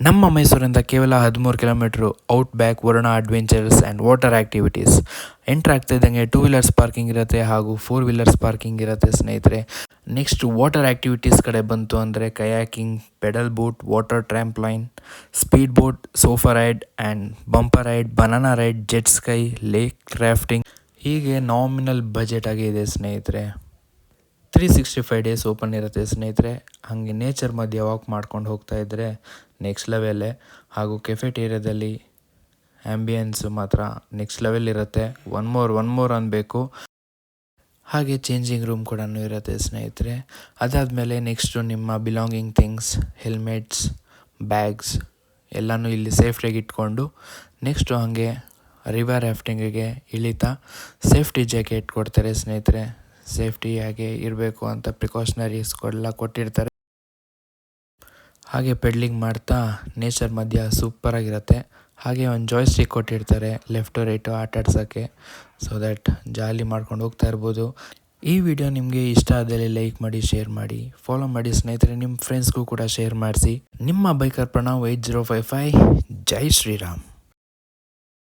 ನಮ್ಮ ಮೈಸೂರಿಂದ ಕೇವಲ 13 kilometre out back Varuna adventures and water activities. Entry ಆಗ್ತಿದ್ದಂಗೆ 2 ವೀಲರ್ಸ್ ಪಾರ್ಕಿಂಗ್ ಇರುತ್ತೆ ಹಾಗೂ 4 ವೀಲರ್ಸ್ ಪಾರ್ಕಿಂಗ್ ಇರುತ್ತೆ ಸ್ನೇಹಿತರೆ. ನೆಕ್ಸ್ಟ್ ವಾಟರ್ ಆ್ಯಕ್ಟಿವಿಟೀಸ್ ಕಡೆ ಬಂತು ಅಂದರೆ kayaking, pedal boat, water trampoline, speed boat, sofa ride and bumper ride, banana ride, jet ski, lake rafting ಹೀಗೆ nominal budget ಆಗಿ ಇದೆ ಸ್ನೇಹಿತರೆ. 365 ಡೇಸ್ ಓಪನ್ ಇರುತ್ತೆ ಸ್ನೇಹಿತರೆ. ಹಾಗೆ ನೇಚರ್ ಮಧ್ಯೆ ವಾಕ್ ಮಾಡ್ಕೊಂಡು ಹೋಗ್ತಾ ಇದ್ದರೆ ನೆಕ್ಸ್ಟ್ ಲೆವೆಲ್ಲೇ. ಹಾಗೂ ಕೆಫೆಟೇರಿಯಾದಲ್ಲಿ ಆ್ಯಂಬಿಯನ್ಸ್ ಮಾತ್ರ ನೆಕ್ಸ್ಟ್ ಲೆವೆಲ್ ಇರುತ್ತೆ. ಒನ್ ಮೋರ್ ಅನ್ನಬೇಕು. ಹಾಗೆ ಚೇಂಜಿಂಗ್ ರೂಮ್ ಕೂಡ ಇರುತ್ತೆ ಸ್ನೇಹಿತರೆ. ಅದಾದಮೇಲೆ ನೆಕ್ಸ್ಟು ನಿಮ್ಮ ಬಿಲಾಂಗಿಂಗ್ ಥಿಂಗ್ಸ್, ಹೆಲ್ಮೆಟ್ಸ್, ಬ್ಯಾಗ್ಸ್ ಎಲ್ಲನೂ ಇಲ್ಲಿ ಸೇಫ್ಟಿಯಾಗಿ ಇಟ್ಕೊಂಡು ನೆಕ್ಸ್ಟು ಹಾಗೆ ರಿವರ್ ರಾಫ್ಟಿಂಗಿಗೆ ಇಳಿತಾ ಸೇಫ್ಟಿ ಜಾಕೆಟ್ ಕೊಡ್ತಾರೆ ಸ್ನೇಹಿತರೆ. ಸೇಫ್ಟಿಯಾಗಿ ಇರಬೇಕು ಅಂತ ಪ್ರಿಕಾಷನರೀಸ್ಗಳೆಲ್ಲ ಕೊಟ್ಟಿರ್ತಾರೆ. ಹಾಗೆ ಪೆಡ್ಲಿಂಗ್ ಮಾಡ್ತಾ ನೇಚರ್ ಮಧ್ಯ ಸೂಪರಾಗಿರುತ್ತೆ. ಹಾಗೆ ಒಂದು ಜಾಯ್ಸ್ಟಿಕ್ ಕೊಟ್ಟಿರ್ತಾರೆ ಲೆಫ್ಟು ರೈಟು ಆಟಾಡ್ಸೋಕ್ಕೆ, ಸೊ ದ್ಯಾಟ್ ಜಾಲಿ ಮಾಡ್ಕೊಂಡು ಹೋಗ್ತಾ ಇರ್ಬೋದು. ಈ ವಿಡಿಯೋ ನಿಮಗೆ ಇಷ್ಟ ಆದಲ್ಲಿ ಲೈಕ್ ಮಾಡಿ, ಶೇರ್ ಮಾಡಿ, ಫಾಲೋ ಮಾಡಿ ಸ್ನೇಹಿತರೆ. ನಿಮ್ಮ ಫ್ರೆಂಡ್ಸ್ಗೂ ಕೂಡ ಶೇರ್ ಮಾಡಿಸಿ. ನಿಮ್ಮ ಬೈಕರ್ ಪ್ರಣವ್ 8055. ಜೈ ಶ್ರೀರಾಮ್.